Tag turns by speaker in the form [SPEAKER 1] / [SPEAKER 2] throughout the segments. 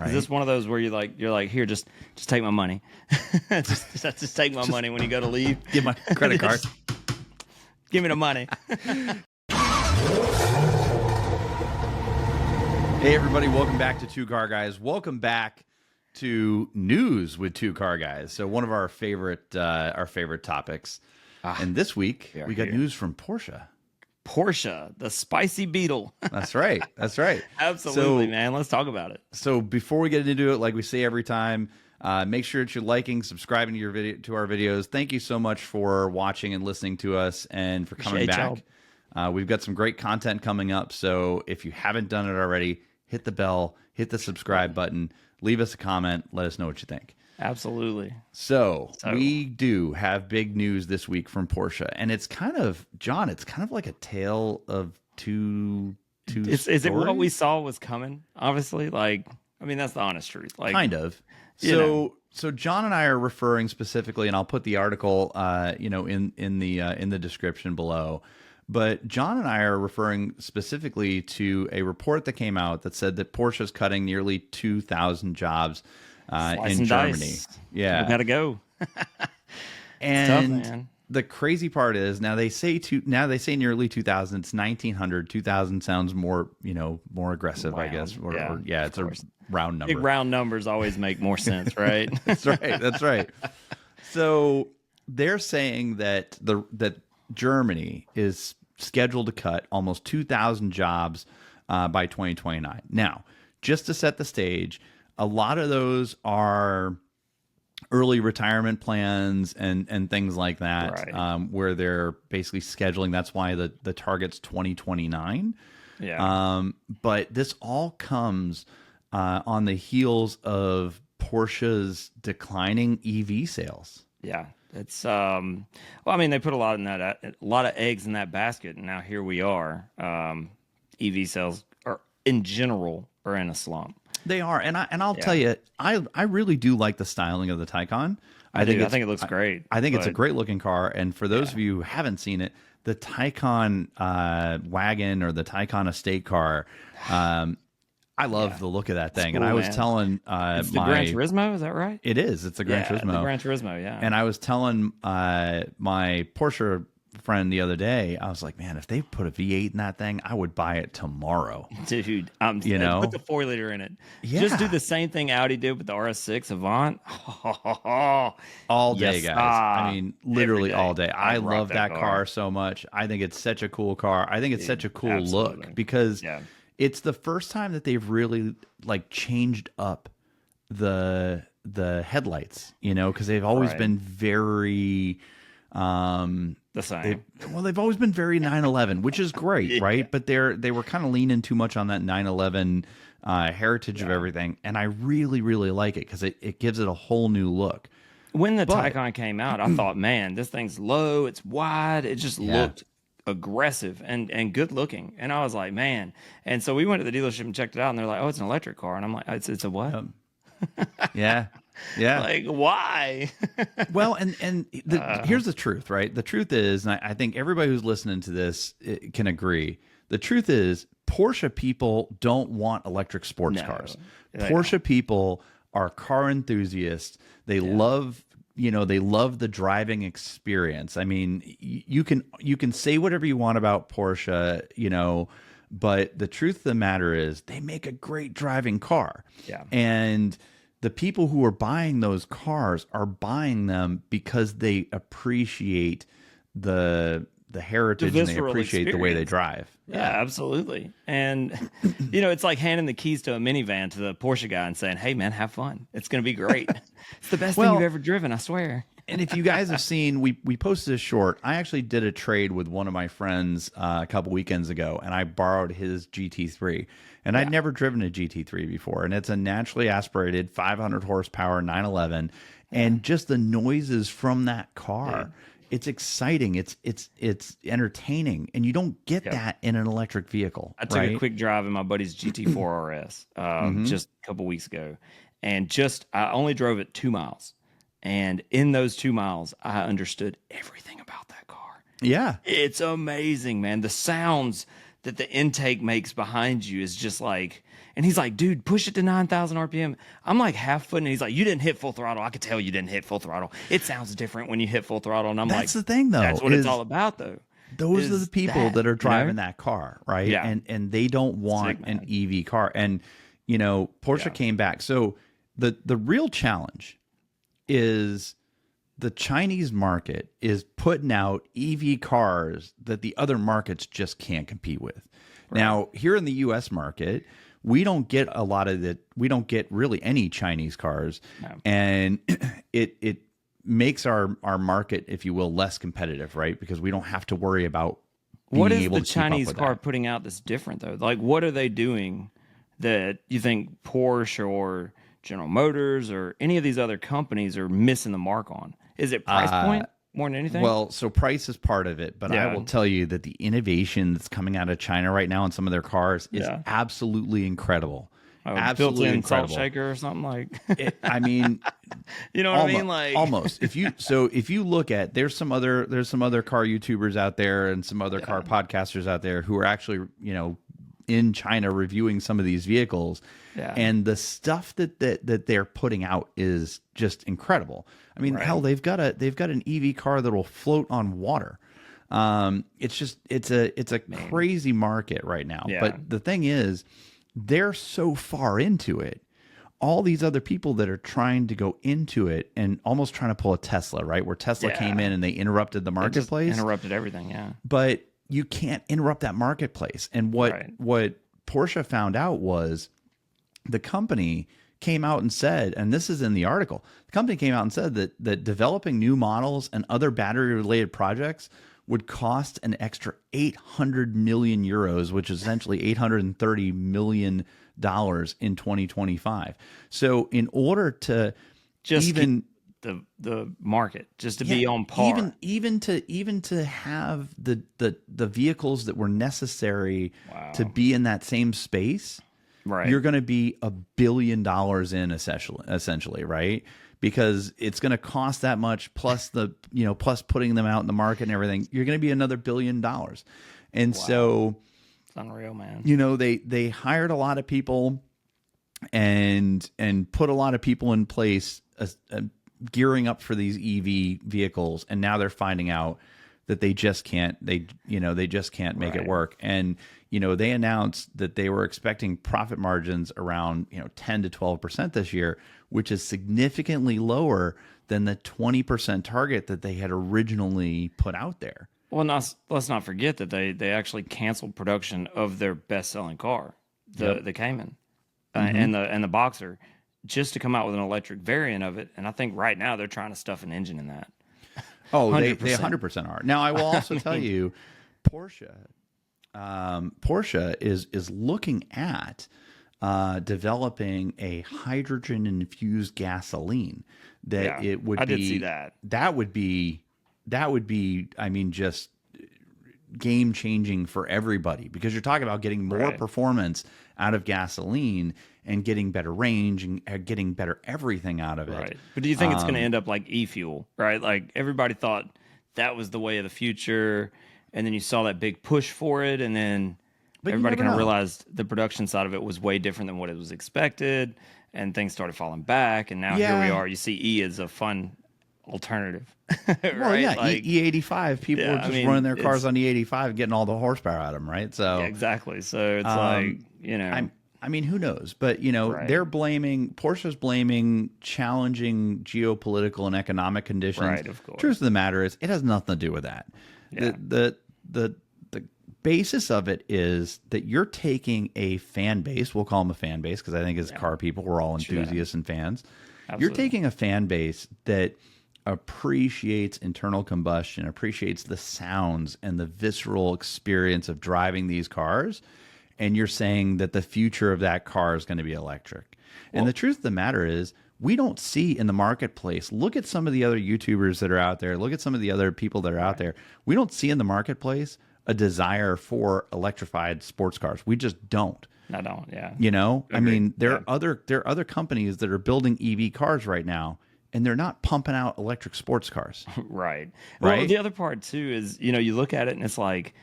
[SPEAKER 1] Is this one of those where you're like, here, just take my money, just take my money when you go to leave.
[SPEAKER 2] Give my credit card.
[SPEAKER 1] Give me the money.
[SPEAKER 2] Hey everybody, welcome back to Two Car Guys. Welcome back to news with Two Car Guys. So one of our favorite topics. And this week we got news from Porsche.
[SPEAKER 1] Porsche, the spicy beetle.
[SPEAKER 2] That's right. That's right.
[SPEAKER 1] Absolutely, man. Let's talk about it.
[SPEAKER 2] So before we get into it, like we say every time, make sure that you're liking, subscribing to our videos. Thank you so much for watching and listening to us and for coming back. We've got some great content coming up. So if you haven't done it already, hit the bell, hit the subscribe button, leave us a comment, let us know what you think.
[SPEAKER 1] Absolutely.
[SPEAKER 2] So we do have big news this week from Porsche, and it's kind of, John, it's kind of like a tale of two
[SPEAKER 1] Is it what we saw was coming? Obviously, like, I mean, that's the honest truth. Like,
[SPEAKER 2] kind of. So John and I are referring specifically, and I'll put the article, in the description below. But John and I are referring specifically to a report that came out that said that Porsche is cutting nearly 2,000 jobs in Germany.
[SPEAKER 1] Dice.
[SPEAKER 2] Yeah,
[SPEAKER 1] we gotta go.
[SPEAKER 2] And
[SPEAKER 1] tough, man.
[SPEAKER 2] The crazy part is now they say nearly 2,000. It's 1,900. 2,000 sounds more aggressive,
[SPEAKER 1] Round.
[SPEAKER 2] I guess. It's
[SPEAKER 1] course.
[SPEAKER 2] a round number.
[SPEAKER 1] Big round numbers always make more sense, right?
[SPEAKER 2] That's right. That's right. So they're saying that Germany is scheduled to cut almost 2,000 jobs by 2029. Now, just to set the stage, a lot of those are early retirement plans and things like that,
[SPEAKER 1] right.
[SPEAKER 2] where they're basically scheduling. That's why the target's 2029.
[SPEAKER 1] Yeah.
[SPEAKER 2] But this all comes on the heels of Porsche's declining EV sales.
[SPEAKER 1] Yeah. It's well, I mean, they put a lot of eggs in that basket, and now here we are. EV sales in general are in a slump.
[SPEAKER 2] They are, and I'll tell you, I really do like the styling of the Taycan.
[SPEAKER 1] I think it looks great.
[SPEAKER 2] I think it's a great looking car, and for those of you who haven't seen it, the Taycan wagon or the Taycan estate car, I love the look of that thing.
[SPEAKER 1] Cool,
[SPEAKER 2] and I was
[SPEAKER 1] man.
[SPEAKER 2] telling
[SPEAKER 1] It's the Gran Turismo, is that right?
[SPEAKER 2] It is. It's a Gran Turismo.
[SPEAKER 1] The Gran Turismo, yeah.
[SPEAKER 2] And I was telling my Porsche friend the other day, I was like, man, if they put a V8 in that thing, I would buy it tomorrow.
[SPEAKER 1] Dude, put the 4-liter in it.
[SPEAKER 2] Yeah.
[SPEAKER 1] Just do the same thing Audi did with the RS6 Avant.
[SPEAKER 2] All day, guys. I mean, literally all day. I
[SPEAKER 1] I'd rock
[SPEAKER 2] love that car so much. I think it's such a cool car. I think it's such a cool look because it's the first time that they've really like changed up the headlights, because they've always been very
[SPEAKER 1] the same.
[SPEAKER 2] They've always been very 911, which is great, right? But they were kind of leaning too much on that 911 heritage of everything, and I really, really like it because it gives it a whole new look.
[SPEAKER 1] When the Taycan came out, I thought, man, this thing's low, it's wide, it just looked aggressive and good looking, and I was like, man. And so we went to the dealership and checked it out, and they're like, oh, it's an electric car, and I'm like, it's a what?
[SPEAKER 2] Yeah.
[SPEAKER 1] Like, why?
[SPEAKER 2] Well, and here's the truth, right? The truth is, and I think everybody who's listening to this can agree, the truth is Porsche people don't want electric sports cars. Porsche people are car enthusiasts. They love the driving experience. I mean, you can say whatever you want about Porsche, but the truth of the matter is they make a great driving car.
[SPEAKER 1] Yeah.
[SPEAKER 2] And the people who are buying those cars are buying them because they appreciate the heritage and they appreciate the way they drive.
[SPEAKER 1] Yeah, absolutely. And it's like handing the keys to a minivan to the Porsche guy and saying, "Hey, man, have fun. It's going to be great. It's the best thing you've ever driven, I swear."
[SPEAKER 2] And if you guys have seen, we posted a short. I actually did a trade with one of my friends a couple weekends ago, and I borrowed his GT3. And I'd never driven a GT3 before, and it's a naturally aspirated 500 horsepower 911, and just the noises from that car. It's exciting. It's entertaining, and you don't get that in an electric vehicle.
[SPEAKER 1] I took a quick drive in my buddy's GT4 RS just a couple weeks ago, and I only drove it 2 miles. And in those 2 miles, I understood everything about that car.
[SPEAKER 2] Yeah.
[SPEAKER 1] It's amazing, man. The sounds that the intake makes behind you is just like, and he's like, dude, push it to 9,000 RPM. I'm like half footing, and he's like, you didn't hit full throttle. I could tell you didn't hit full throttle. It sounds different when you hit full throttle. And I'm like,
[SPEAKER 2] That's the thing, though.
[SPEAKER 1] that's what it's all about, though.
[SPEAKER 2] Those are the people that are driving
[SPEAKER 1] you know?
[SPEAKER 2] that car, right?
[SPEAKER 1] Yeah.
[SPEAKER 2] And they don't want an EV car. And, you know, Porsche came back. So the real challenge is the Chinese market is putting out EV cars that the other markets just can't compete with. Right. Now, here in the US market, we don't get a lot of we don't get really any Chinese cars. No. And it makes our market, if you will, less competitive, right? Because we don't have to worry about being able to keep up with that. What is the Chinese car
[SPEAKER 1] putting out that's different, though? Like, what are they doing that you think Porsche or General Motors or any of these other companies are missing the mark on? Is it price point more than anything?
[SPEAKER 2] Well, so price is part of it, but I will tell you that the innovation that's coming out of China right now in some of their cars is absolutely incredible. Absolutely
[SPEAKER 1] built-in
[SPEAKER 2] incredible.
[SPEAKER 1] Salt shaker or something like.
[SPEAKER 2] I mean,
[SPEAKER 1] you know what I mean? Like
[SPEAKER 2] almost. If you look at there's some other car YouTubers out there and some other car podcasters out there who are actually, you know, in China reviewing some of these vehicles, and the stuff that they're putting out is just incredible. I mean, hell, they've got an EV car that will float on water. It's a crazy market right now. Yeah. But the thing is, they're so far into it. All these other people that are trying to go into it and almost trying to pull a Tesla, right? Where Tesla came in and they interrupted the marketplace.
[SPEAKER 1] Interrupted everything, yeah.
[SPEAKER 2] But you can't interrupt that marketplace. And what Porsche found out was the company came out and said, and this is in the article, the company came out and said that developing new models and other battery-related projects would cost an extra 800 million euros, which is essentially $830 million in 2025 So in order to
[SPEAKER 1] just even the market, just to be on par,
[SPEAKER 2] even to have the vehicles that were necessary to be in that same space, you're going to be $1 billion in essentially, right? Because it's going to cost that much, plus plus putting them out in the market and everything. You're going to be another $1 billion, and so
[SPEAKER 1] it's unreal, man.
[SPEAKER 2] You know, they hired a lot of people, and put a lot of people in place, gearing up for these EV vehicles, and now they're finding out that they just can't. They just can't make it work, and they announced that they were expecting profit margins around 10 to 12% this year, which is significantly lower than the 20% target that they had originally put out there.
[SPEAKER 1] Well, let's not forget that they actually canceled production of their best-selling car, the Cayman, and the Boxer, just to come out with an electric variant of it. And I think right now they're trying to stuff an engine in that.
[SPEAKER 2] Oh, 100%. They 100% are. Now, I will also tell you, Porsche is looking at developing a hydrogen-infused gasoline that it would be.
[SPEAKER 1] I did see that.
[SPEAKER 2] That would be. I mean, just game-changing for everybody, because you're talking about getting more performance out of gasoline and getting better range and getting better everything out of it. Right.
[SPEAKER 1] But do you think it's going to end up like e-fuel, right? Like everybody thought that was the way of the future, and then you saw that big push for it, and then everybody kind of realized the production side of it was way different than what it was expected, and things started falling back, and now here we are. You see E as a fun alternative. Right?
[SPEAKER 2] Well, yeah, like, E85. People are just running their cars on E85 and getting all the horsepower out of them, right? So
[SPEAKER 1] exactly. So it's like,
[SPEAKER 2] I mean, who knows? But they're Porsche's blaming challenging geopolitical and economic conditions.
[SPEAKER 1] Right, of course.
[SPEAKER 2] Truth of the matter is, it has nothing to do with that. Yeah. The basis of it is that you're taking a fan base. We'll call them a fan base, because I think as car people, we're all enthusiasts and fans. Absolutely. You're taking a fan base that appreciates internal combustion, appreciates the sounds and the visceral experience of driving these cars, and you're saying that the future of that car is going to be electric. And the truth of the matter is, we don't see in the marketplace. Look at some of the other YouTubers that are out there. Look at some of the other people that are out there. We don't see in the marketplace a desire for electrified sports cars. We just don't.
[SPEAKER 1] I don't. Yeah.
[SPEAKER 2] I mean, there are other companies that are building EV cars right now, and they're not pumping out electric sports cars.
[SPEAKER 1] Right. Well, the other part too is, you look at it and it's like,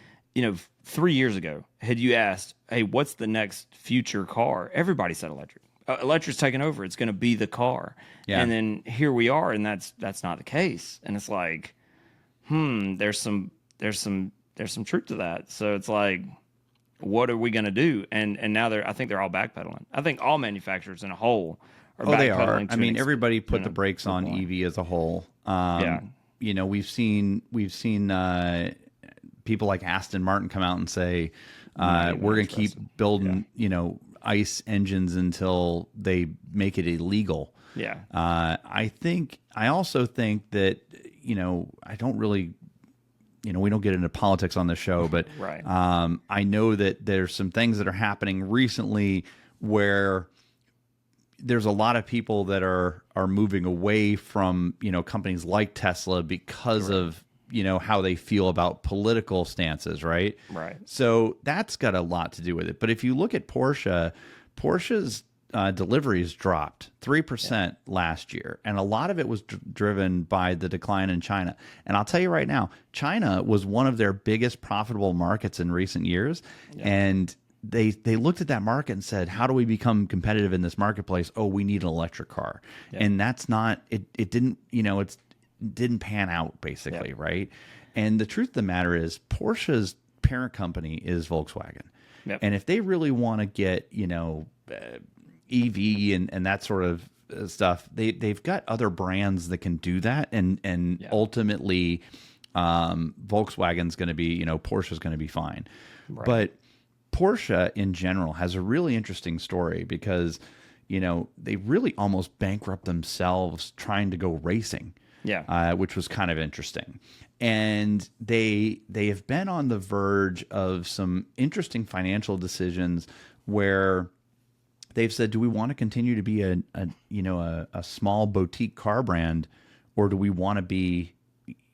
[SPEAKER 1] 3 years ago, had you asked, hey, what's the next future car? Everybody said electric. Electric's taking over. It's going to be the car.
[SPEAKER 2] Yeah.
[SPEAKER 1] And then here we are, and that's not the case. And it's like, there's some truth to that. So it's like, what are we going to do? And now I think they're all backpedaling. I think all manufacturers in a whole are backpedaling.
[SPEAKER 2] They are. I mean, everybody put the
[SPEAKER 1] to
[SPEAKER 2] brakes on EV as a whole.
[SPEAKER 1] Yeah.
[SPEAKER 2] We've seen people like Aston Martin come out and say, we're going to keep building, ICE engines until they make it illegal.
[SPEAKER 1] Yeah.
[SPEAKER 2] I also think that, I don't really, we don't get into politics on the show, but
[SPEAKER 1] Right.
[SPEAKER 2] I know that there's some things that are happening recently where there's a lot of people that are moving away from, companies like Tesla because of, how they feel about political stances, right?
[SPEAKER 1] Right.
[SPEAKER 2] So that's got a lot to do with it. But if you look at Porsche's deliveries dropped 3% last year, and a lot of it was driven by the decline in China. And I'll tell you right now, China was one of their biggest profitable markets in recent years, and they looked at that market and said, how do we become competitive in this marketplace? Oh, we need an electric car. And that's not it didn't didn't pan out, basically, right? And the truth of the matter is, Porsche's parent company is Volkswagen. And if they really want to get EV and that sort of stuff, they've got other brands that can do that, and ultimately Volkswagen's going to be, Porsche's going to be fine. But Porsche in general has a really interesting story because they really almost bankrupt themselves trying to go racing. Which was kind of interesting. And they have been on the verge of some interesting financial decisions where they've said, do we want to continue to be a small boutique car brand, or do we want to be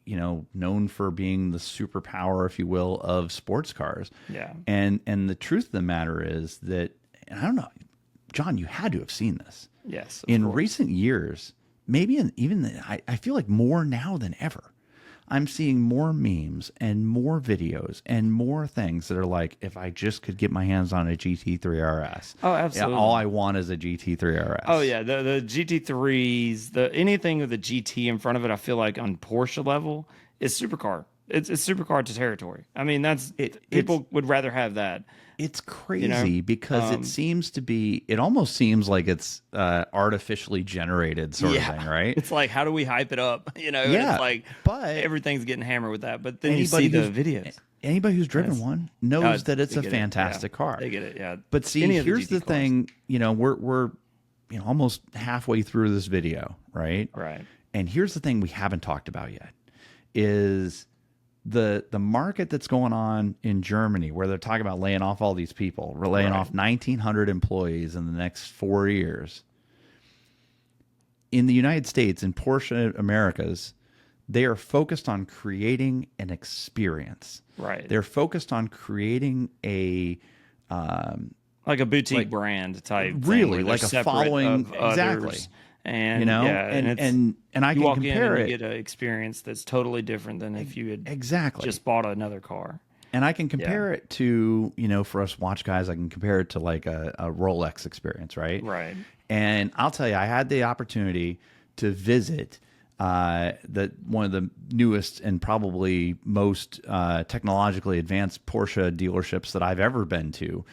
[SPEAKER 2] known for being the superpower, if you will, of sports cars? And the truth of the matter is that, and I don't know, John, you had to have seen this.
[SPEAKER 1] Yes.
[SPEAKER 2] In recent years, maybe I feel like more now than ever, I'm seeing more memes and more videos and more things that are like, if I just could get my hands on a GT3 RS.
[SPEAKER 1] Oh, absolutely.
[SPEAKER 2] All I want is a GT3 RS.
[SPEAKER 1] Oh, yeah. The GT3s, anything with a GT in front of it, I feel like on Porsche level is supercar. It's supercar to territory. I mean, people would rather have that.
[SPEAKER 2] It's crazy because it almost seems like it's artificially generated sort of thing, right?
[SPEAKER 1] It's like, how do we hype it up? It's like,
[SPEAKER 2] but
[SPEAKER 1] everything's getting hammered with that. But then you see the videos.
[SPEAKER 2] Anybody who's driven one knows that it's a fantastic car.
[SPEAKER 1] They get it, yeah.
[SPEAKER 2] But see, here's the thing, we're almost halfway through this video, right?
[SPEAKER 1] Right.
[SPEAKER 2] And here's the thing we haven't talked about yet is the market that's going on in Germany, where they're talking about laying off all these people. We're laying off 1,900 employees in the next 4 years. In the United States, in Porsche Americas, they are focused on creating an experience.
[SPEAKER 1] Right.
[SPEAKER 2] They're focused on creating
[SPEAKER 1] like a boutique brand type
[SPEAKER 2] really
[SPEAKER 1] thing,
[SPEAKER 2] like a following. Exactly.
[SPEAKER 1] Others. And
[SPEAKER 2] and I
[SPEAKER 1] you
[SPEAKER 2] can
[SPEAKER 1] walk
[SPEAKER 2] compare
[SPEAKER 1] in and
[SPEAKER 2] it.
[SPEAKER 1] you get an experience that's totally different than if you had just bought another car.
[SPEAKER 2] And I can compare it to, for us watch guys, I can compare it to like a Rolex experience, right?
[SPEAKER 1] Right.
[SPEAKER 2] And I'll tell you, I had the opportunity to visit one of the newest and probably most technologically advanced Porsche dealerships that I've ever been to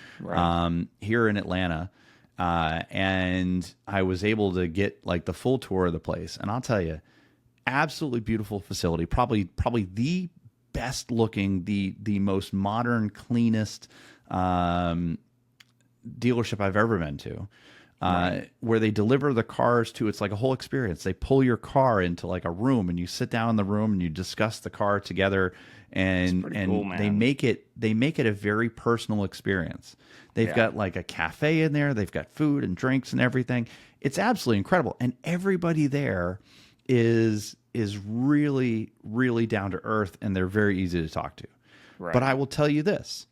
[SPEAKER 2] here in Atlanta. And I was able to get like the full tour of the place. And I'll tell you, absolutely beautiful facility, probably the best looking, the most modern, cleanest dealership I've ever been to. Where they deliver the cars to, it's like a whole experience. They pull your car into like a room and you sit down in the room and you discuss the car together, and
[SPEAKER 1] cool,
[SPEAKER 2] they make it a very personal experience. They've got like a cafe in there, they've got food and drinks and everything. It's absolutely incredible. And everybody there is really, really down to earth, and they're very easy to talk to.
[SPEAKER 1] Right.
[SPEAKER 2] But I will tell you this.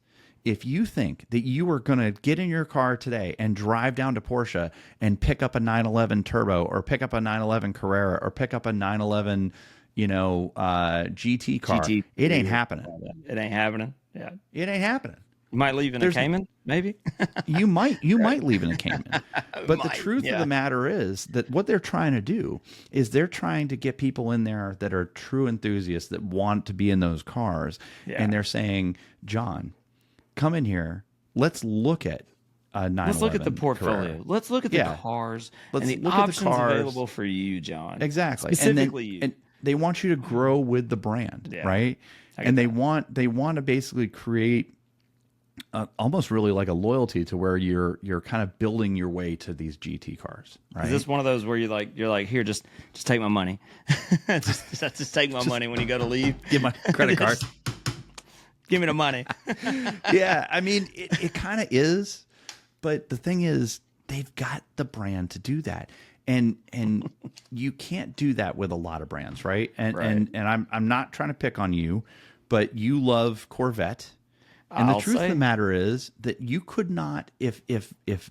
[SPEAKER 2] If you think that you are going to get in your car today and drive down to Porsche and pick up a 911 Turbo or pick up a 911 Carrera or pick up a 911, GT car, it ain't happening.
[SPEAKER 1] It ain't happening. Yeah.
[SPEAKER 2] It ain't happening.
[SPEAKER 1] You might leave in a Cayman, maybe.
[SPEAKER 2] You might leave in a Cayman. But the truth of
[SPEAKER 1] yeah.
[SPEAKER 2] the matter is that what they're trying to do is they're trying to get people in there that are true enthusiasts that want to be in those cars.
[SPEAKER 1] Yeah.
[SPEAKER 2] And they're saying, John, come in here. Let's look at a 911
[SPEAKER 1] Let's look at the portfolio.
[SPEAKER 2] Carrera.
[SPEAKER 1] Let's look at the cars
[SPEAKER 2] Let's
[SPEAKER 1] and the
[SPEAKER 2] look at the
[SPEAKER 1] options
[SPEAKER 2] cars.
[SPEAKER 1] available for you, John.
[SPEAKER 2] Exactly.
[SPEAKER 1] Specifically you.
[SPEAKER 2] And they want you to grow with the brand, right? And they want to basically create almost really like a loyalty to where you're kind of building your way to these GT cars, right?
[SPEAKER 1] Is this one of those where you're like, here, just take my money, just take my money when you go to leave.
[SPEAKER 2] Give my credit card.
[SPEAKER 1] Give me the money.
[SPEAKER 2] Yeah, I mean, it kind of is, but the thing is, they've got the brand to do that, and you can't do that with a lot of brands, right? And I'm not trying to pick on you, but you love Corvette. And the truth of the matter is that you could not, if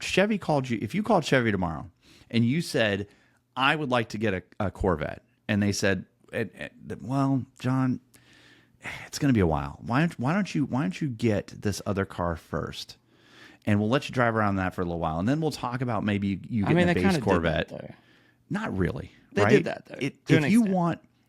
[SPEAKER 2] Chevy called you, if you called Chevy tomorrow and you said, I would like to get a Corvette, and they said, well, John, it's going to be a while. Why don't you get this other car first, and we'll let you drive around that for a little while, and then we'll talk about maybe you getting a base Corvette. Not really.
[SPEAKER 1] They did that though.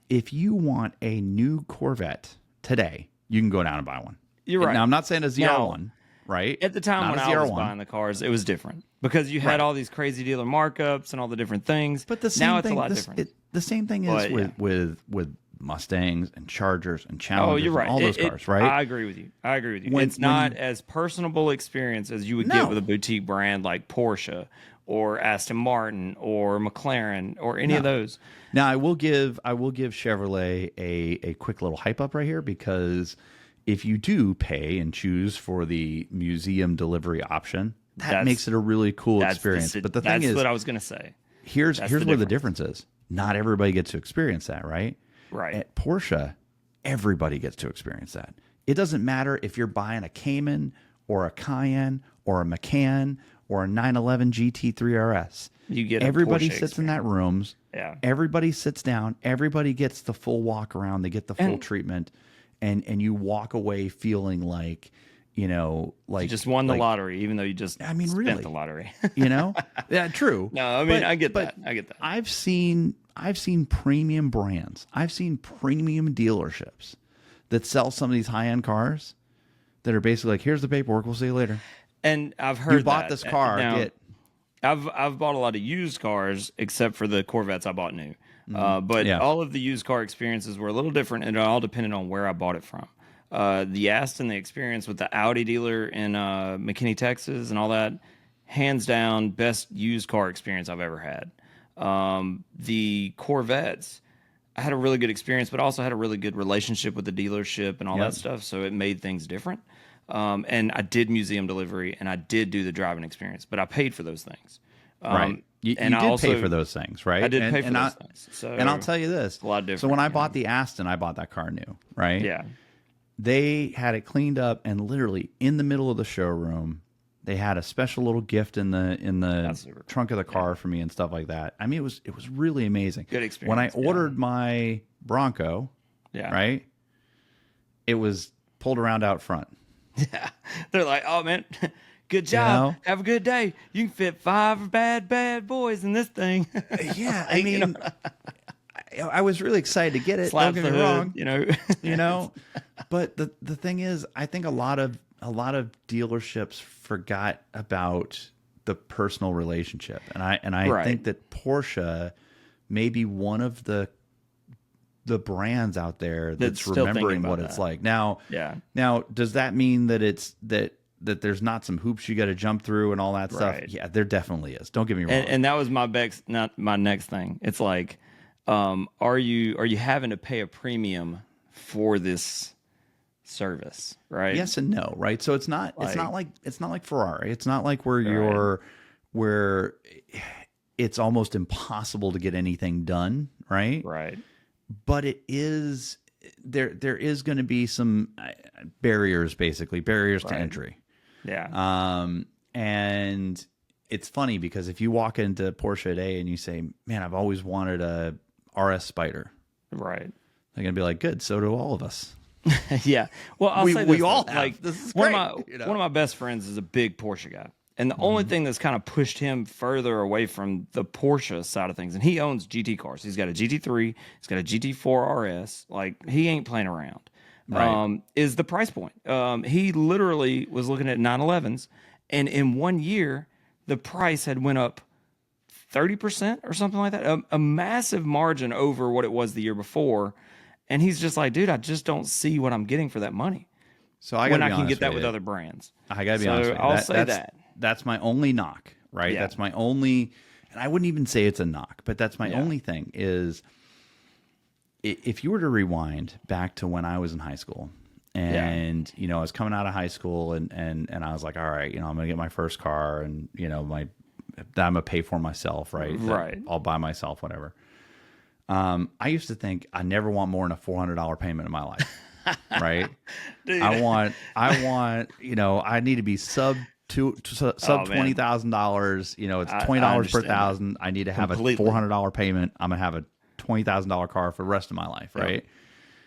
[SPEAKER 2] If you want a new Corvette today, you can go down and buy one.
[SPEAKER 1] You're right.
[SPEAKER 2] Now, I'm not saying a ZR1, right?
[SPEAKER 1] At the time when I was buying the cars, it was different because you had all these crazy dealer markups and all the different things.
[SPEAKER 2] But the same
[SPEAKER 1] now
[SPEAKER 2] thing,
[SPEAKER 1] it's a lot different.
[SPEAKER 2] The same thing is with Mustangs and Chargers and Challengers.
[SPEAKER 1] Oh, you're right.
[SPEAKER 2] And all those cars, right?
[SPEAKER 1] I agree with you. It's not as personable experience as you would get with a boutique brand like Porsche or Aston Martin or McLaren or any of those.
[SPEAKER 2] Now, I will give Chevrolet a quick little hype up right here, because if you do pay and choose for the museum delivery option, that makes it a really cool experience. But the thing is,
[SPEAKER 1] that's what I was going to say.
[SPEAKER 2] Here's where the difference is. Not everybody gets to experience that, right?
[SPEAKER 1] Right.
[SPEAKER 2] At Porsche, everybody gets to experience that. It doesn't matter if you're buying a Cayman or a Cayenne or a Macan or a 911 GT3 RS.
[SPEAKER 1] You get
[SPEAKER 2] everybody sits in that rooms.
[SPEAKER 1] Yeah.
[SPEAKER 2] Everybody sits down. Everybody gets the full walk around. They get the full treatment. And you walk away feeling like, you just won
[SPEAKER 1] the lottery, even though you just spent the lottery.
[SPEAKER 2] Yeah, true.
[SPEAKER 1] No, I mean, I get that.
[SPEAKER 2] I've seen premium brands. I've seen premium dealerships that sell some of these high-end cars that are basically like, here's the paperwork, we'll see you later.
[SPEAKER 1] And I've heard
[SPEAKER 2] you bought this car.
[SPEAKER 1] I've bought a lot of used cars, except for the Corvettes I bought new. But all of the used car experiences were a little different, and it all depended on where I bought it from. The Aston, the experience with the Audi dealer in McKinney, Texas, and all that, hands down, best used car experience I've ever had. The Corvettes, I had a really good experience, but also had a really good relationship with the dealership and all that stuff, so it made things different. And I did museum delivery, and I did do the driving experience, but I paid for those things.
[SPEAKER 2] Right. You did pay for those things, right?
[SPEAKER 1] I did pay for those things. So,
[SPEAKER 2] and I'll tell you this.
[SPEAKER 1] A lot different.
[SPEAKER 2] So when I bought the Aston, I bought that car new, right?
[SPEAKER 1] Yeah.
[SPEAKER 2] They had it cleaned up, and literally in the middle of the showroom, they had a special little gift in the trunk of the car for me and stuff like that. I mean, it was really amazing.
[SPEAKER 1] Good experience.
[SPEAKER 2] When I ordered my Bronco, right, it was pulled around out front.
[SPEAKER 1] Yeah. They're like, oh, man, good job. Have a good day. You can fit 5 bad boys in this thing.
[SPEAKER 2] Yeah, I mean, I was really excited to get it.
[SPEAKER 1] Slap
[SPEAKER 2] Don't get me wrong.
[SPEAKER 1] You know.
[SPEAKER 2] But the thing is, I think a lot of dealerships forgot about the personal relationship, and I think that Porsche may be one of the brands out there that's remembering what it's like now. Yeah. Now, does that mean that that there's not some hoops you got to jump through and all that stuff? Yeah, there definitely is. Don't get me wrong.
[SPEAKER 1] And that was my next thing. It's like, are you having to pay a premium for this service, right?
[SPEAKER 2] Yes and no, right? So it's not like Ferrari. It's not like where it's almost impossible to get anything done, right?
[SPEAKER 1] Right.
[SPEAKER 2] But it is there is going to be some barriers to entry.
[SPEAKER 1] Yeah.
[SPEAKER 2] And it's funny because if you walk into Porsche today and you say, "Man, I've always wanted a RS Spider,"
[SPEAKER 1] right?
[SPEAKER 2] They're going to be like, "Good, so do all of us."
[SPEAKER 1] Yeah. Well, I'll say
[SPEAKER 2] we
[SPEAKER 1] this,
[SPEAKER 2] all
[SPEAKER 1] though.
[SPEAKER 2] have.
[SPEAKER 1] Like
[SPEAKER 2] This is
[SPEAKER 1] one
[SPEAKER 2] great.
[SPEAKER 1] of my one of my best friends is a big Porsche guy. And the only thing that's kind of pushed him further away from the Porsche side of things, and he owns GT cars. He's got a GT3, he's got a GT4 RS. Like he ain't playing around.
[SPEAKER 2] Right.
[SPEAKER 1] Is the price point. He literally was looking at 911s, and in 1 year, the price had went up 30% or something like that. A massive margin over what it was the year before. And he's just like, dude, I just don't see what I'm getting for that money
[SPEAKER 2] So I got
[SPEAKER 1] when
[SPEAKER 2] to
[SPEAKER 1] I
[SPEAKER 2] be
[SPEAKER 1] can
[SPEAKER 2] honest
[SPEAKER 1] get that
[SPEAKER 2] with
[SPEAKER 1] with
[SPEAKER 2] you.
[SPEAKER 1] other brands.
[SPEAKER 2] I got to be
[SPEAKER 1] So
[SPEAKER 2] honest with you.
[SPEAKER 1] I'll say that.
[SPEAKER 2] That's my only knock, right?
[SPEAKER 1] Yeah.
[SPEAKER 2] That's my only, and I wouldn't even say it's a knock, but that's my only thing is if you were to rewind back to when I was in high school and, you know, I was coming out of high school and I was like, all right, you know, I'm going to get my first car and, you know, that I'm going to pay for myself, right?
[SPEAKER 1] Right.
[SPEAKER 2] I'll buy myself, whatever. I used to think I never want more than a $400 payment in my life. Right.
[SPEAKER 1] Dude.
[SPEAKER 2] I want, you know, I need to be sub $20,000. You know, it's $20 per
[SPEAKER 1] understand
[SPEAKER 2] thousand. I need to have
[SPEAKER 1] completely.
[SPEAKER 2] a $400 payment. I'm going to have a $20,000 car for the rest of my life. Right.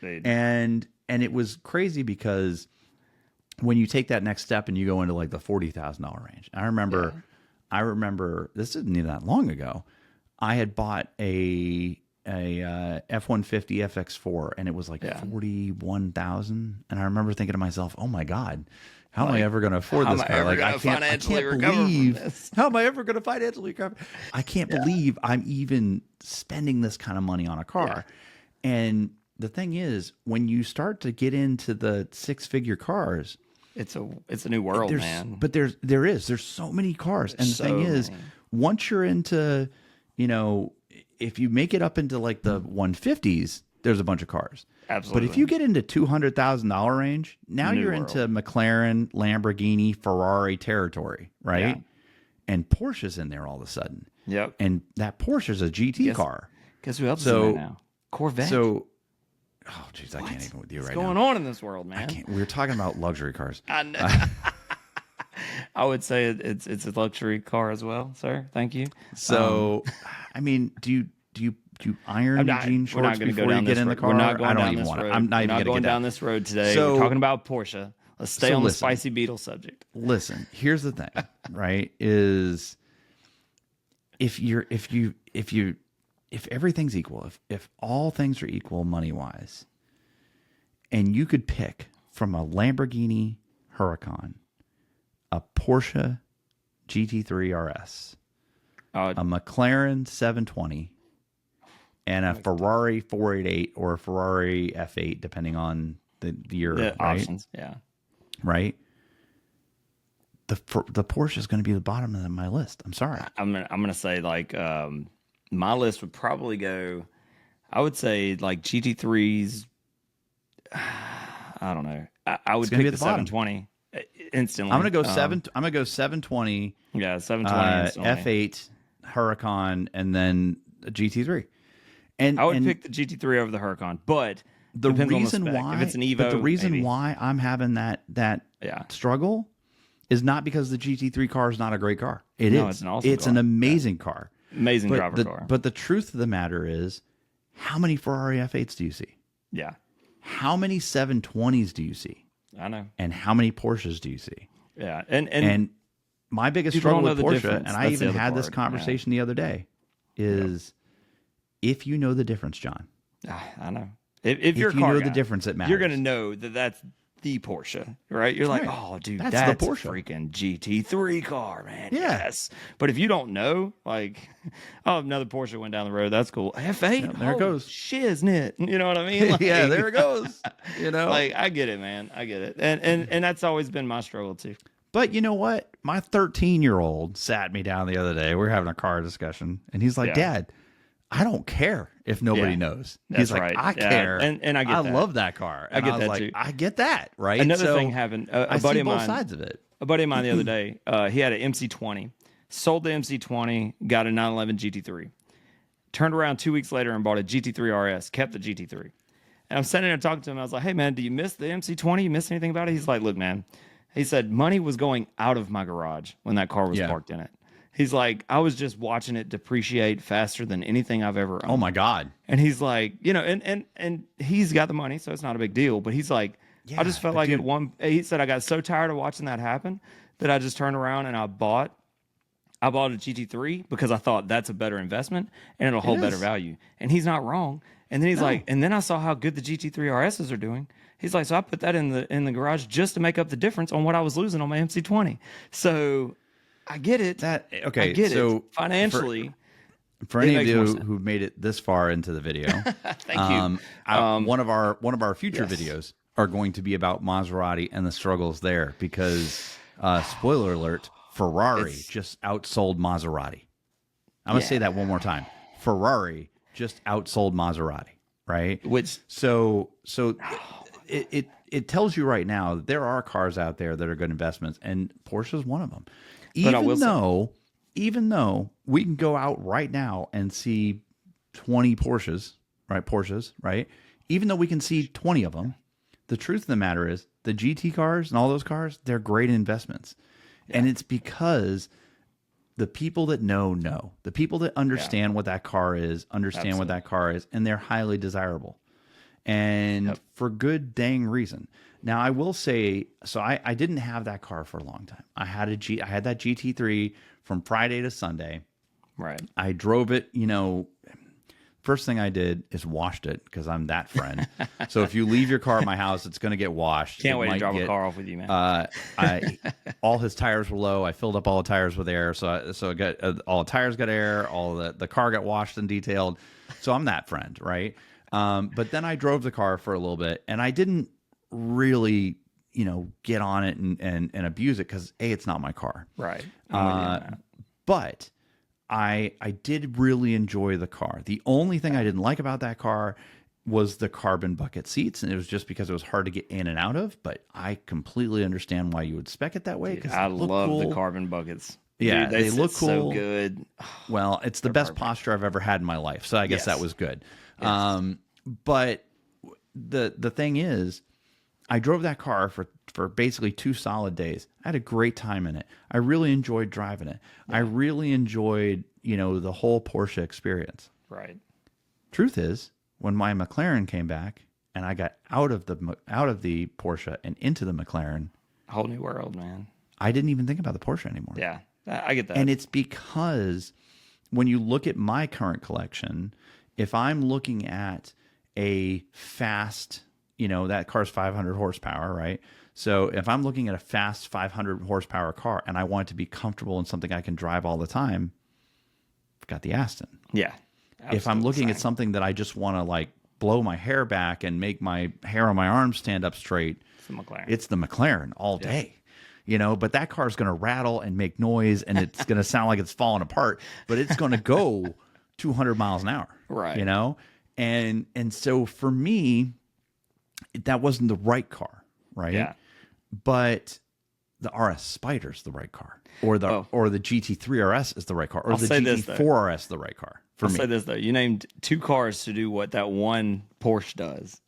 [SPEAKER 1] Dude.
[SPEAKER 2] And it was crazy because when you take that next step and you go into like the $40,000 range, I remember this isn't even that long ago. I had bought a F-150 FX4 and it was like 41,000. And I remember thinking to myself, oh my God, how am I ever going to afford this car? Like I can't believe, how am I ever going to financially recover? I can't believe I'm even spending this kind of money on a car. And the thing is, when you start to get into the 6-figure cars,
[SPEAKER 1] it's a new world, man.
[SPEAKER 2] But there's so many cars. And the thing is, once you're into, you know, if you make it up into like the 150s, there's a bunch of cars.
[SPEAKER 1] Absolutely.
[SPEAKER 2] But if you get into $200,000 range, now
[SPEAKER 1] New
[SPEAKER 2] you're
[SPEAKER 1] world.
[SPEAKER 2] into McLaren, Lamborghini, Ferrari territory, right?
[SPEAKER 1] Yeah.
[SPEAKER 2] And Porsche's in there all of a sudden.
[SPEAKER 1] Yep.
[SPEAKER 2] And that Porsche's a GT car.
[SPEAKER 1] Guess who else is in there now? Corvette.
[SPEAKER 2] So, oh, jeez, I can't even with you right now.
[SPEAKER 1] What's going on in this world, man?
[SPEAKER 2] We're talking about luxury cars.
[SPEAKER 1] I know. I would say it's a luxury car as well, sir. Thank you.
[SPEAKER 2] So, I mean, do you iron your jean shorts before you get in the car?
[SPEAKER 1] We're not going
[SPEAKER 2] I don't
[SPEAKER 1] down
[SPEAKER 2] even
[SPEAKER 1] this
[SPEAKER 2] want
[SPEAKER 1] road.
[SPEAKER 2] to. I'm not even
[SPEAKER 1] going
[SPEAKER 2] going
[SPEAKER 1] down this road today.
[SPEAKER 2] So,
[SPEAKER 1] we're talking about Porsche. Let's stay on the spicy Beetle subject.
[SPEAKER 2] Listen, here's the thing, right? Is if everything's equal, if all things are equal money wise, and you could pick from a Lamborghini Huracan, a Porsche GT3 RS, a McLaren 720, and a Ferrari 488 or a Ferrari F8, depending on the year,
[SPEAKER 1] The
[SPEAKER 2] right?
[SPEAKER 1] options, yeah.
[SPEAKER 2] Right? The Porsche is going to be the bottom of my list. I'm sorry.
[SPEAKER 1] I'm gonna say like my list would probably go. I would say like GT3s. I don't know. I would pick the 720 instantly.
[SPEAKER 2] I'm gonna go 720.
[SPEAKER 1] Yeah, 720.
[SPEAKER 2] F8 Huracan and then a GT3. And
[SPEAKER 1] I would pick the GT3 over the Huracan, but
[SPEAKER 2] the reason why
[SPEAKER 1] if it's an Evo,
[SPEAKER 2] but the reason
[SPEAKER 1] maybe.
[SPEAKER 2] why I'm having that struggle is not because the GT3 car is not a great car.
[SPEAKER 1] It's an awesome car.
[SPEAKER 2] An amazing car.
[SPEAKER 1] Amazing driver car.
[SPEAKER 2] But the truth of the matter is, how many Ferrari F8s do you see?
[SPEAKER 1] Yeah.
[SPEAKER 2] How many 720s do you see?
[SPEAKER 1] I know.
[SPEAKER 2] And how many Porsches do you see?
[SPEAKER 1] Yeah.
[SPEAKER 2] And my biggest struggle with Porsche, and I even had this conversation the other day, is if you know the difference, John.
[SPEAKER 1] I know. If you're a car
[SPEAKER 2] know
[SPEAKER 1] guy,
[SPEAKER 2] the difference, it matters.
[SPEAKER 1] You're going to know that that's the Porsche, right? You're like, oh, dude, that's
[SPEAKER 2] the Porsche.
[SPEAKER 1] a freaking GT3 car, man.
[SPEAKER 2] Yeah.
[SPEAKER 1] Yes. But if you don't know, like, oh, another Porsche went down the road. That's cool. F8.
[SPEAKER 2] There it goes.
[SPEAKER 1] Shiznit. You know what I mean? Like,
[SPEAKER 2] yeah, there it goes. You know,
[SPEAKER 1] like I get it, man. I get it. And that's always been my struggle too.
[SPEAKER 2] But you know what? My 13-year-old sat me down the other day. We were having a car discussion, and he's like, Dad, I don't care if nobody knows. He's like, I care.
[SPEAKER 1] And I get that.
[SPEAKER 2] I love that car. And
[SPEAKER 1] I get that
[SPEAKER 2] like,
[SPEAKER 1] too.
[SPEAKER 2] I get that, right?
[SPEAKER 1] Another thing happened. A buddy of mine,
[SPEAKER 2] both sides of it.
[SPEAKER 1] A buddy of mine the other day, he had an MC20, sold the MC20, got a 911 GT3, turned around 2 weeks later and bought a GT3 RS, kept the GT3. And I'm sitting there talking to him. I was like, hey, man, do you miss the MC20? You miss anything about it? He's like, look, man. He said, money was going out of my garage when that car was parked in it. He's like, I was just watching it depreciate faster than anything I've ever owned.
[SPEAKER 2] Oh my God.
[SPEAKER 1] And he's like, and he's got the money, so it's not a big deal. But he's like, I
[SPEAKER 2] Yeah,
[SPEAKER 1] just felt
[SPEAKER 2] but
[SPEAKER 1] like
[SPEAKER 2] dude,
[SPEAKER 1] he said, I got so tired of watching that happen that I just turned around and I bought a GT3 because I thought that's a better investment and it'll
[SPEAKER 2] it
[SPEAKER 1] hold better
[SPEAKER 2] is.
[SPEAKER 1] value. And he's not wrong. And then he's like,
[SPEAKER 2] No.
[SPEAKER 1] and then I saw how good the GT3 RSs are doing. He's like, so I put that in the garage just to make up the difference on what I was losing on my MC20. So I get it. I
[SPEAKER 2] Okay,
[SPEAKER 1] get it.
[SPEAKER 2] so
[SPEAKER 1] Financially,
[SPEAKER 2] for
[SPEAKER 1] it
[SPEAKER 2] any of
[SPEAKER 1] makes more
[SPEAKER 2] you
[SPEAKER 1] sense.
[SPEAKER 2] who've made it this far into the video,
[SPEAKER 1] Thank you.
[SPEAKER 2] one of our future
[SPEAKER 1] yes.
[SPEAKER 2] videos are going to be about Maserati and the struggles there because spoiler alert, Ferrari just outsold Maserati. I'm gonna say that one more time. Ferrari just outsold Maserati, right?
[SPEAKER 1] Which
[SPEAKER 2] It tells you right now that there are cars out there that are good investments, and Porsche is one of them.
[SPEAKER 1] But I will
[SPEAKER 2] Even though we can go out right now and see 20 Porsches, right? Even though we can see 20 of them, the truth of the matter is the GT cars and all those cars, they're great investments. Yeah. And it's because the people that know. The people that understand what that car is, understand what that car is, and they're highly desirable. And for good dang reason. Now, I will say, so I didn't have that car for a long time. I had that GT3 from Friday to Sunday.
[SPEAKER 1] Right.
[SPEAKER 2] I drove it, first thing I did is washed it because I'm that friend. So if you leave your car at my house, it's going to get washed.
[SPEAKER 1] Can't wait to drop a car off with you, man.
[SPEAKER 2] All his tires were low. I filled up all the tires with air. So I got all the tires got air. All the car got washed and detailed. So I'm that friend, right? But then I drove the car for a little bit, and I didn't really, get on it and abuse it because it's not my car,
[SPEAKER 1] right?
[SPEAKER 2] But I did really enjoy the car. The only thing I didn't like about that car was the carbon bucket seats, and it was just because it was hard to get in and out of. But I completely understand why you would spec it that way. Because
[SPEAKER 1] I love
[SPEAKER 2] cool.
[SPEAKER 1] the carbon buckets.
[SPEAKER 2] Yeah,
[SPEAKER 1] dude,
[SPEAKER 2] they look cool.
[SPEAKER 1] So good.
[SPEAKER 2] Well, it's the best posture I've ever had in my life, so I guess that was good. Yes. But the thing is, I drove that car for basically 2 solid days. I had a great time in it. I really enjoyed driving it. Yeah. I really enjoyed, the whole Porsche experience.
[SPEAKER 1] Right.
[SPEAKER 2] Truth is, when my McLaren came back and I got out of the Porsche and into the McLaren,
[SPEAKER 1] whole new world, man.
[SPEAKER 2] I didn't even think about the Porsche anymore.
[SPEAKER 1] Yeah, I get that.
[SPEAKER 2] And it's because when you look at my current collection, if I'm looking at a fast, that car's 500 horsepower, right? So if I'm looking at a fast 500 horsepower car and I want it to be comfortable and something I can drive all the time, I've got the Aston.
[SPEAKER 1] Yeah.
[SPEAKER 2] If I'm looking at something that I just want to blow my hair back and make my hair on my arms stand up straight, it's the McLaren all day. But that car's going to rattle and make noise and it's going to sound like it's falling apart, but it's going to go 200 miles an hour.
[SPEAKER 1] Right.
[SPEAKER 2] And so for me, that wasn't the right car, right?
[SPEAKER 1] Yeah.
[SPEAKER 2] But the RS Spider's the right car, or the GT3 RS is the right car, or the GT4 RS is the right car for me.
[SPEAKER 1] I'll say this though: you named 2 cars to do what that one Porsche does,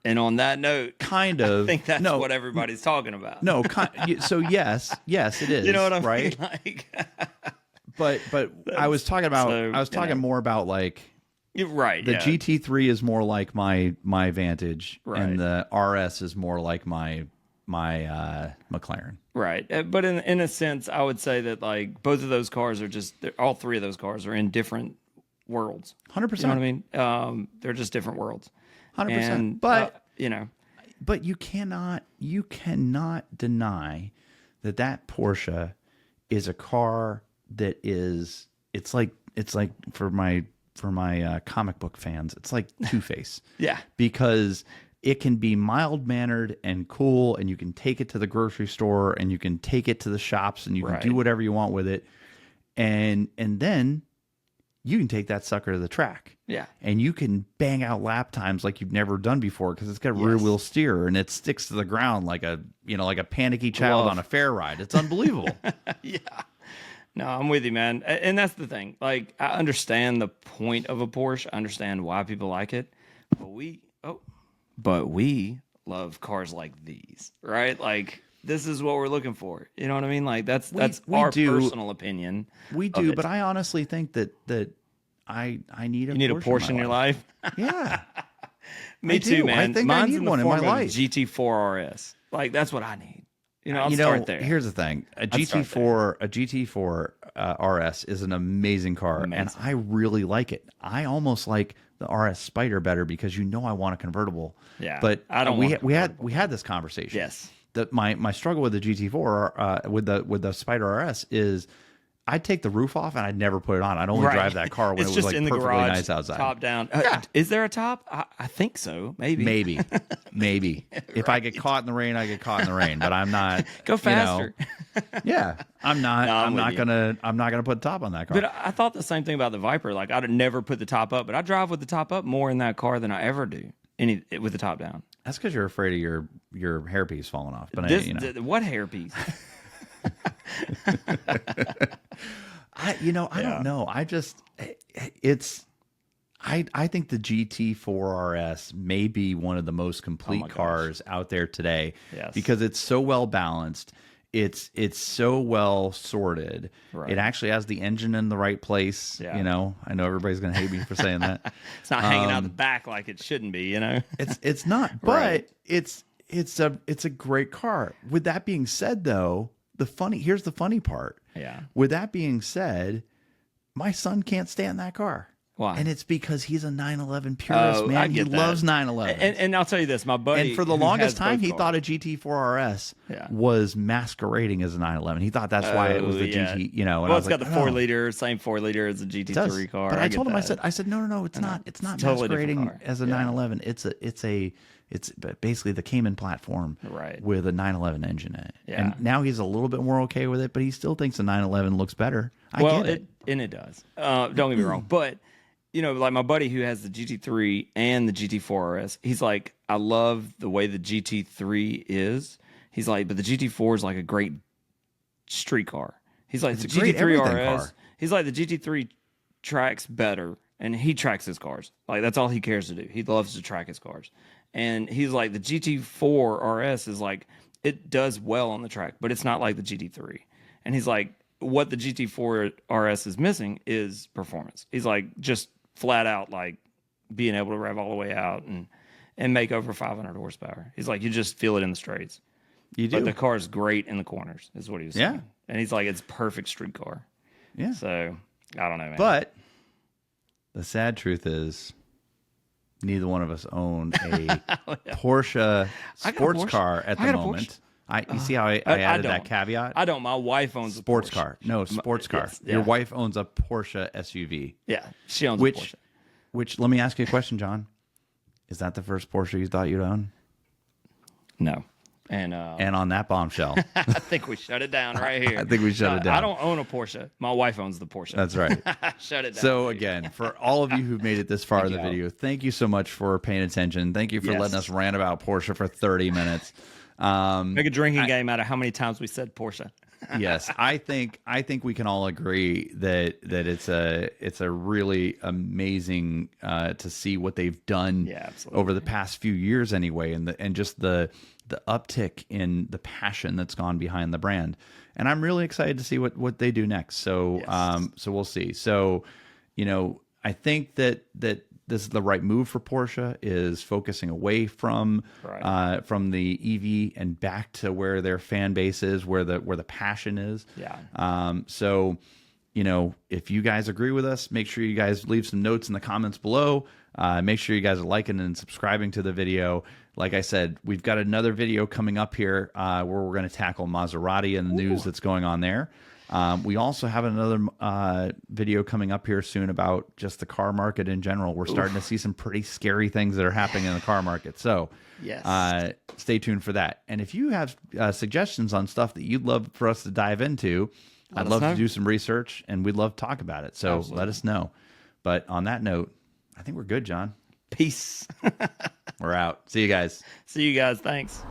[SPEAKER 1] and on that note,
[SPEAKER 2] kind of,
[SPEAKER 1] I think that's what everybody's talking about.
[SPEAKER 2] No, so yes, it is.
[SPEAKER 1] You know what I mean?
[SPEAKER 2] Right? But I was talking about more about
[SPEAKER 1] right.
[SPEAKER 2] The GT3 is more like my Vantage,
[SPEAKER 1] right,
[SPEAKER 2] and the RS is more like my McLaren.
[SPEAKER 1] Right. But in a sense, I would say that both of those cars are all 3 of those cars are in different worlds.
[SPEAKER 2] 100%.
[SPEAKER 1] You know what I mean? They're just different worlds.
[SPEAKER 2] 100%. But but you cannot deny that Porsche is a car that is it's like for my comic book fans, it's like Two-Face.
[SPEAKER 1] Yeah.
[SPEAKER 2] Because it can be mild-mannered and cool, and you can take it to the grocery store, and you can take it to the shops, and you can do whatever you want with it. And then you can take that sucker to the track.
[SPEAKER 1] Yeah.
[SPEAKER 2] And you can bang out lap times like you've never done before because it's got rear wheel steer, and it sticks to the ground like a panicky child on a fair ride. It's unbelievable.
[SPEAKER 1] Yeah. No, I'm with you, man. And that's the thing. I understand the point of a Porsche. I understand why people like it. But we love cars like these, right? this is what we're looking for. You know what I mean? Like that's
[SPEAKER 2] we
[SPEAKER 1] our
[SPEAKER 2] do.
[SPEAKER 1] personal opinion.
[SPEAKER 2] We do, but I honestly think that I need a
[SPEAKER 1] You need
[SPEAKER 2] Porsche
[SPEAKER 1] a Porsche in your life.
[SPEAKER 2] Yeah.
[SPEAKER 1] Me too, man.
[SPEAKER 2] I think
[SPEAKER 1] Mine's
[SPEAKER 2] I need
[SPEAKER 1] in the
[SPEAKER 2] one in
[SPEAKER 1] form
[SPEAKER 2] my
[SPEAKER 1] of
[SPEAKER 2] life.
[SPEAKER 1] GT4 RS. Like that's what I need. You know, I'll start there.
[SPEAKER 2] Here's the thing: a GT4 RS is an amazing car, and I really like it. I almost like the RS Spider better because I want a convertible.
[SPEAKER 1] Yeah,
[SPEAKER 2] but
[SPEAKER 1] I don't.
[SPEAKER 2] We had this conversation.
[SPEAKER 1] Yes.
[SPEAKER 2] My struggle with the GT4 with the Spider RS is I'd take the roof off and I'd never put it on. I'd only drive that car when
[SPEAKER 1] it's
[SPEAKER 2] it was
[SPEAKER 1] just
[SPEAKER 2] like
[SPEAKER 1] in the
[SPEAKER 2] perfectly
[SPEAKER 1] garage,
[SPEAKER 2] nice outside.
[SPEAKER 1] Top down. Is there a top? I think so. Maybe.
[SPEAKER 2] If I get caught in the rain, I get caught in the rain. But I'm not.
[SPEAKER 1] Go faster.
[SPEAKER 2] I'm not.
[SPEAKER 1] No,
[SPEAKER 2] I'm not gonna put top on that car.
[SPEAKER 1] But I thought the same thing about the Viper. Like I'd never put the top up, but I drive with the top up more in that car than I ever do with the top down.
[SPEAKER 2] That's because you're afraid of your hairpiece falling off. But
[SPEAKER 1] what hairpiece?
[SPEAKER 2] I don't know. I think the GT4 RS may be one of the most complete cars out there today.
[SPEAKER 1] Yes.
[SPEAKER 2] Because it's so well balanced. It's so well sorted.
[SPEAKER 1] Right.
[SPEAKER 2] It actually has the engine in the right place.
[SPEAKER 1] Yeah.
[SPEAKER 2] I know everybody's gonna hate me for saying that.
[SPEAKER 1] It's not hanging out the back like it shouldn't be.
[SPEAKER 2] It's not. But
[SPEAKER 1] Right.
[SPEAKER 2] it's a great car. With that being said, though, here's the funny part.
[SPEAKER 1] Yeah.
[SPEAKER 2] With that being said, my son can't stand that car.
[SPEAKER 1] Why?
[SPEAKER 2] And it's because he's a 911 purist, man. He loves 911.
[SPEAKER 1] And I'll tell you this, my buddy.
[SPEAKER 2] And for the longest time, he thought a GT4 RS was masquerading as a 911. He thought that's why it was the GT. And
[SPEAKER 1] well, it's got the 4-liter, same 4-liter as the GT3 car.
[SPEAKER 2] But I told him, I said, no, it's not. It's not
[SPEAKER 1] totally
[SPEAKER 2] masquerading as a 911. It's basically the Cayman platform with a 911 engine in it.
[SPEAKER 1] Yeah.
[SPEAKER 2] And now he's a little bit more okay with it, but he still thinks the 911 looks better. I get it.
[SPEAKER 1] And it does. Don't get me wrong. But, like my buddy who has the GT3 and the GT4 RS, he's like, I love the way the GT3 is. He's like, but the GT4 is like a great street car. He's like, the GT3 RS, he's like, the GT3 tracks better, and he tracks his cars. Like, that's all he cares to do. He loves to track his cars. And he's like, the GT4 RS is like, it does well on the track, but it's not like the GT3. And he's like, what the GT4 RS is missing is performance. He's like, just flat out, like being able to rev all the way out and make over 500 horsepower. He's like, you just feel it in the straights.
[SPEAKER 2] You do.
[SPEAKER 1] But the car is great in the corners, is what he was saying. And he's like, it's perfect street car.
[SPEAKER 2] Yeah.
[SPEAKER 1] So, I don't know, man.
[SPEAKER 2] But the sad truth is, neither one of us own a Porsche sports car at the moment. You see how I added that caveat?
[SPEAKER 1] I don't. My wife owns a
[SPEAKER 2] sports
[SPEAKER 1] Porsche.
[SPEAKER 2] Car. No, sports car.
[SPEAKER 1] Yes,
[SPEAKER 2] Your wife owns a Porsche SUV.
[SPEAKER 1] Yeah, she owns a Porsche.
[SPEAKER 2] Which, let me ask you a question, John. Is that the first Porsche you thought you'd own?
[SPEAKER 1] No. And
[SPEAKER 2] on that bombshell,
[SPEAKER 1] I think we shut it down right here.
[SPEAKER 2] I think we shut it down.
[SPEAKER 1] I don't own a Porsche. My wife owns the Porsche.
[SPEAKER 2] That's right.
[SPEAKER 1] Shut it down.
[SPEAKER 2] So again, for all of you who've made it this far in the video, thank you so much for paying attention. Thank you for letting us rant about Porsche for 30 minutes.
[SPEAKER 1] Make a drinking game out of how many times we said Porsche.
[SPEAKER 2] Yes, I think we can all agree that it's a really amazing to see what they've done over the past few years anyway, and just the uptick in the passion that's gone behind the brand. And I'm really excited to see what they do next. So so we'll see. So I think that this is the right move for Porsche, is focusing away from the EV and back to where their fan base is, where the passion is.
[SPEAKER 1] Yeah.
[SPEAKER 2] So, if you guys agree with us, make sure you guys leave some notes in the comments below. Make sure you guys are liking and subscribing to the video. Like I said, we've got another video coming up here where we're going to tackle Maserati and the news that's going on there. We also have another video coming up here soon about just the car market in general. We're starting to see some pretty scary things that are happening in the car market. So stay tuned for that. And if you have suggestions on stuff that you'd love for us to dive into, I'd love to do some research, and we'd love to talk about it. So let us know. But on that note, I think we're good, John.
[SPEAKER 1] Peace.
[SPEAKER 2] We're out. See you guys.
[SPEAKER 1] See you guys. Thanks.